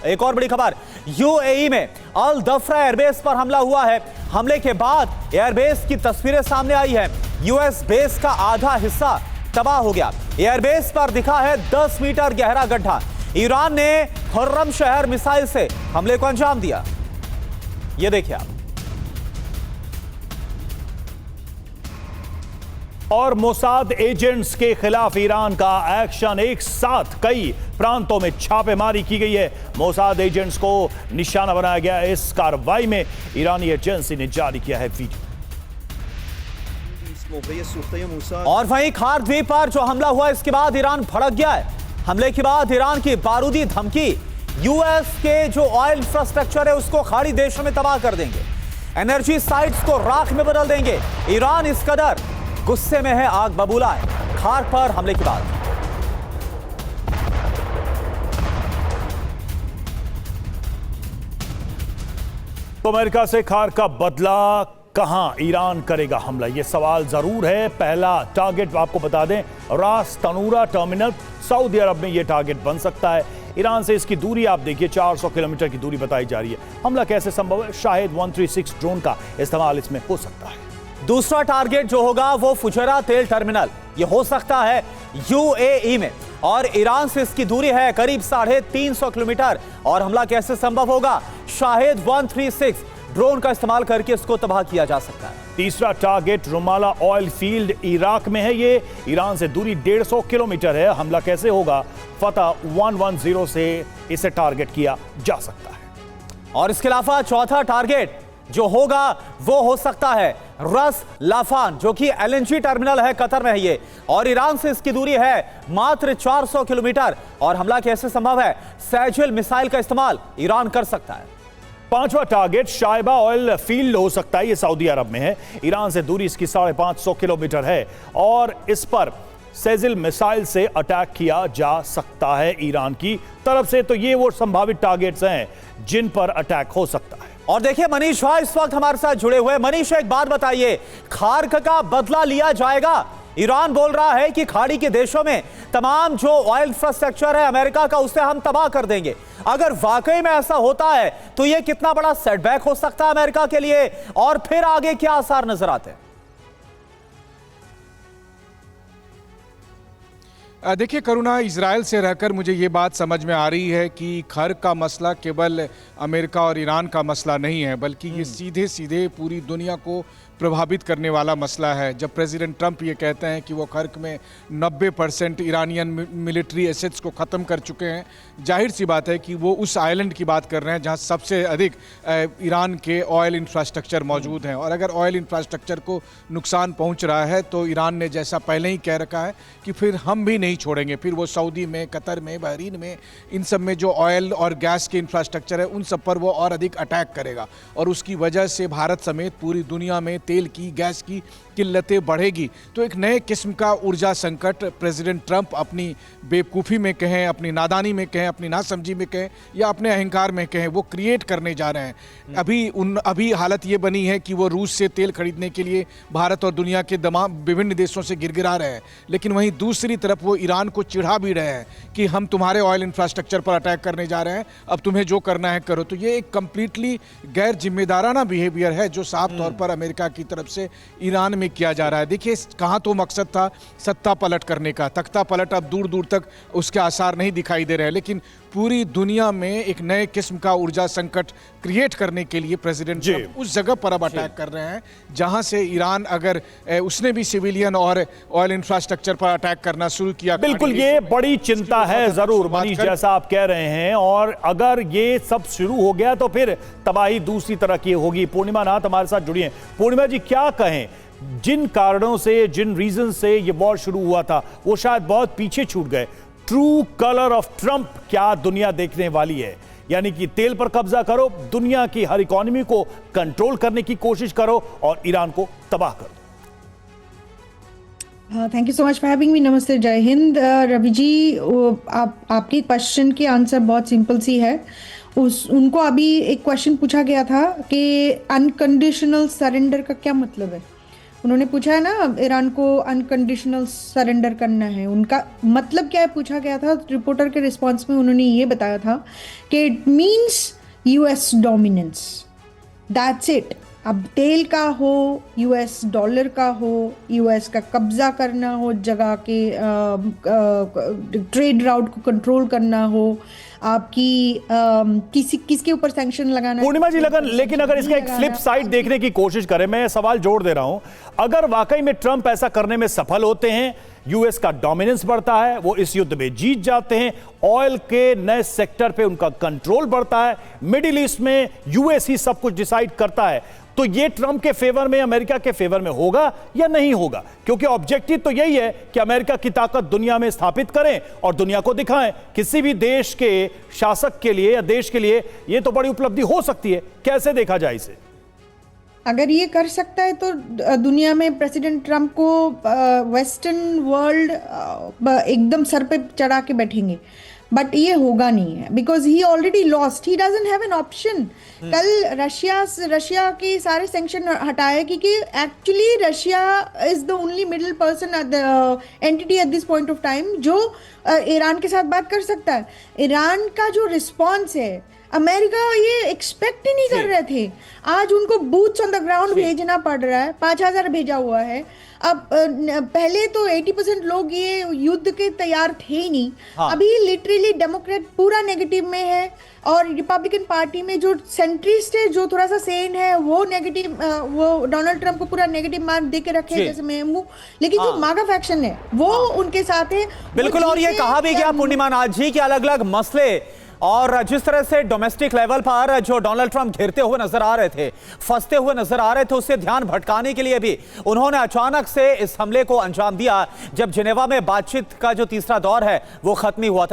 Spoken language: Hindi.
एक और बड़ी खबर, यूएई में अल दफ्रा एयरबेस पर हमला हुआ है। हमले के बाद एयरबेस की तस्वीरें सामने आई है। यूएस बेस का आधा हिस्सा तबाह हो गया। एयरबेस पर दिखा है 10 मीटर गहरा गड्ढा। ईरान ने खुर्रम शहर मिसाइल से हमले को अंजाम दिया। ये देखिए आप। और मोसाद एजेंट्स के खिलाफ ईरान का एक्शन, एक साथ कई प्रांतों में छापेमारी की गई है। मोसाद एजेंट्स को निशाना बनाया गया है। इस कार्रवाई में ईरानी एजेंसी ने जारी किया है वीडियो। और वहीं खार द्वीप पर जो हमला हुआ, इसके बाद ईरान भड़क गया है। हमले के बाद ईरान की बारूदी धमकी, यूएस के जो ऑयल इंफ्रास्ट्रक्चर है उसको खाड़ी देशों में तबाह कर देंगे, एनर्जी साइट्स को राख में बदल देंगे। ईरान इस कदर गुस्से में है, आग बबूला है खार पर हमले के बाद। तो अमेरिका से खार का बदला कहां ईरान करेगा हमला, यह सवाल जरूर है। पहला टारगेट आपको बता दें, रास तनूरा टर्मिनल सऊदी अरब में यह टारगेट बन सकता है। ईरान से इसकी दूरी आप देखिए 400 किलोमीटर की दूरी बताई जा रही है। हमला कैसे संभव है? शायद 136 ड्रोन का इस्तेमाल इसमें हो सकता है। दूसरा टारगेट जो होगा वो फुजैरा तेल टर्मिनल, ये हो सकता है यूएई में, और ईरान से इसकी दूरी है करीब 350 किलोमीटर। और हमला कैसे संभव होगा? शायद 136 ड्रोन का इस्तेमाल करके इसको तबाह किया जा सकता है। तीसरा टारगेट रुमाला ऑयल फील्ड इराक में है। ये ईरान से दूरी 150 किलोमीटर है। हमला कैसे होगा? फतह 110 से इसे टारगेट किया जा सकता है। और इसके अलावा चौथा टारगेट जो होगा वो हो सकता है रस लाफान, जो कि एलएनजी टर्मिनल है, कतर में है ये, और ईरान से इसकी दूरी है मात्र 400 किलोमीटर। और हमला कैसे संभव है? सैजिल मिसाइल का इस्तेमाल ईरान कर सकता है। पांचवा टारगेट शाइबा ऑयल फील्ड हो सकता है। ये सऊदी अरब में है। ईरान से दूरी इसकी 550 किलोमीटर है और इस पर सैजिल मिसाइल से अटैक किया जा सकता है ईरान की तरफ से। तो ये वो संभावित टारगेट्स हैं जिन पर अटैक हो सकता है। और देखिए मनीष भाई इस वक्त हमारे साथ जुड़े हुए। मनीष, एक बात बताइए, खार्क का बदला लिया जाएगा? ईरान बोल रहा है कि खाड़ी के देशों में तमाम जो ऑयल इंफ्रास्ट्रक्चर है अमेरिका का, उसे हम तबाह कर देंगे। अगर वाकई में ऐसा होता है तो यह कितना बड़ा सेटबैक हो सकता है अमेरिका के लिए, और फिर आगे क्या आसार नजर आते हैं? देखिए करुणा, इजराइल से रहकर मुझे ये बात समझ में आ रही है कि खर्क का मसला केवल अमेरिका और ईरान का मसला नहीं है, बल्कि ये सीधे सीधे पूरी दुनिया को प्रभावित करने वाला मसला है। जब प्रेसिडेंट ट्रंप ये कहते हैं कि वो खर्क में 90% ईरानियन मिलिट्री एसेट्स को ख़त्म कर चुके हैं, जाहिर सी बात है कि वो उस आइलैंड की बात कर रहे हैं जहाँ सबसे अधिक ईरान के ऑयल इंफ्रास्ट्रक्चर मौजूद हैं। और अगर ऑयल इंफ्रास्ट्रक्चर को नुकसान पहुँच रहा है तो ईरान ने जैसा पहले ही कह रखा है कि फिर हम भी नहीं छोड़ेंगे। फिर वो सऊदी में, कतर में, बहरीन में, इन सब में जो ऑयल और गैस के इंफ्रास्ट्रक्चर है उन सब पर वो और अधिक अटैक करेगा। और उसकी वजह से भारत समेत पूरी दुनिया में तेल की, गैस की किल्लतें बढ़ेगी। तो एक नए किस्म का ऊर्जा संकट प्रेसिडेंट ट्रंप अपनी बेवकूफ़ी में कहें, अपनी नादानी में कहें, अपनी नासमझी में कहें या अपने अहंकार में कहें, वो क्रिएट करने जा रहे हैं। अभी हालत ये बनी है कि वो रूस से तेल खरीदने के लिए भारत और दुनिया के तमाम विभिन्न देशों से गिड़गिड़ा रहे हैं, लेकिन वहीं दूसरी तरफ वो ईरान को चिढ़ा भी रहे हैं कि हम तुम्हारे ऑयल इंफ्रास्ट्रक्चर पर अटैक करने जा रहे हैं, अब तुम्हें जो करना है करो। तो ये एक कंप्लीटली गैर जिम्मेदाराना बिहेवियर है जो साफ तौर पर अमेरिका की तरफ से ईरान में किया जा रहा है। देखिए कहाँ तो मकसद था सत्ता पलट करने का, तख्ता पलट अब दूर दूर तक उसके आसार नहीं दिखाई दे रहे हैं, लेकिन पूरी दुनिया में एक नए किस्म का ऊर्जा संकट क्रिएट करने के लिए प्रेसिडेंट ट्रंप उस जगह पर अब अटैक कर रहे हैं जहां से ईरान अगर उसने भी सिविलियन और ऑयल इंफ्रास्ट्रक्चर पर अटैक करना शुरू किया। बिल्कुल, ये बड़ी चिंता है जरूर मनीष, जैसा आप कह रहे हैं। और अगर ये सब शुरू हो गया तो फिर तबाही दूसरी तरह की होगी। पूर्णिमा नाथ हमारे साथ जुड़ी हैं। पूर्णिमा जी, क्या कहें, जिन कारणों से, जिन रीजन से ये वॉर शुरू हुआ था वो शायद बहुत पीछे छूट गए। ट्रू कलर ऑफ ट्रंप क्या दुनिया देखने वाली है? यानी कि तेल पर कब्जा करो, दुनिया की हर इकोनॉमी को कंट्रोल करने की कोशिश करो और ईरान को तबाह करो। Thank you so much for having me. नमस्ते, जय हिंद। रवि जी, आपके क्वेश्चन की आंसर बहुत सिंपल सी है। उनको अभी एक क्वेश्चन पूछा गया था कि अनकंडीशनल सरेंडर का क्या मतलब है। उन्होंने पूछा है ना ईरान को अनकंडीशनल सरेंडर करना है, उनका मतलब क्या है पूछा गया था। रिपोर्टर के रिस्पॉन्स में उन्होंने ये बताया था कि it means US dominance, that's it. अब तेल का हो, यूएस डॉलर का हो, यूएस का कब्जा करना हो, जगह के ट्रेड राउट को कंट्रोल करना हो, आपकी किसके ऊपर सैंक्शन लगाना। पूर्णिमा जी लेकिन अगर इसका एक फ्लिप साइड देखने की कोशिश करें, मैं सवाल जोड़ दे रहा हूं, अगर वाकई में ट्रंप ऐसा करने में सफल होते हैं, यूएस का डोमिनेंस बढ़ता है, वो इस युद्ध में जीत जाते हैं, ऑयल के नए सेक्टर पे उनका कंट्रोल बढ़ता है, मिडिल ईस्ट में यूएस ही सब कुछ डिसाइड करता है, तो ये ट्रंप के फेवर में, अमेरिका के फेवर में होगा या नहीं होगा? क्योंकि ऑब्जेक्टिव तो यही है कि अमेरिका की ताकत दुनिया में स्थापित करें और दुनिया को दिखाएं। किसी भी देश के शासक के लिए या देश के लिए ये तो बड़ी उपलब्धि हो सकती है। कैसे देखा जाए इसे? अगर ये कर सकता है तो दुनिया में प्रेसिडेंट ट्रंप को वेस्टर्न वर्ल्ड एकदम सर पे चढ़ा के बैठेंगे, बट ये होगा नहीं है, because he already lost, he doesn't have an option. कल रशिया के सारे सैंक्शन हटाए क्योंकि actually Russia is the only middle person entity at this point of time जो ईरान के साथ बात कर सकता है। ईरान का जो रिस्पॉन्स है, अमेरिका ये एक्सपेक्ट ही नहीं कर रहे थे, आज उनको बूट्स ऑन द ग्राउंड भेजना पड़ रहा है, 5000 भेजा हुआ है। अब पहले तो 80% लोग ये युद्ध के तैयार थे ही नहीं। हाँ। अभी लिटरली डेमोक्रेट पूरा नेगेटिव में है और रिपब्लिकन पार्टी में जो सेंट्रिस्ट है, जो थोड़ा सा सेन है, वो नेगेटिव, वो डोनाल्ड ट्रंप को पूरा नेगेटिव मार्क दे के रखे जैसे मैं हूँ, लेकिन जो मागा फैक्शन है वो उनके साथ है। बिल्कुल, और ये कहा भी गया पूर्णिमा नाथ जी कि अलग अलग मसले और जिस तरह से डोमेस्टिक लेवल पर जो डोनाल्ड ट्रंप घिरते हुए नजर आ रहे थे, फंसते हुए नजर आ रहे थे, उससे ध्यान भटकाने के लिए भी उन्होंने अचानक से इस हमले को अंजाम दिया जब जिनेवा में बातचीत का जो तीसरा दौर है वो खत्म हुआ था।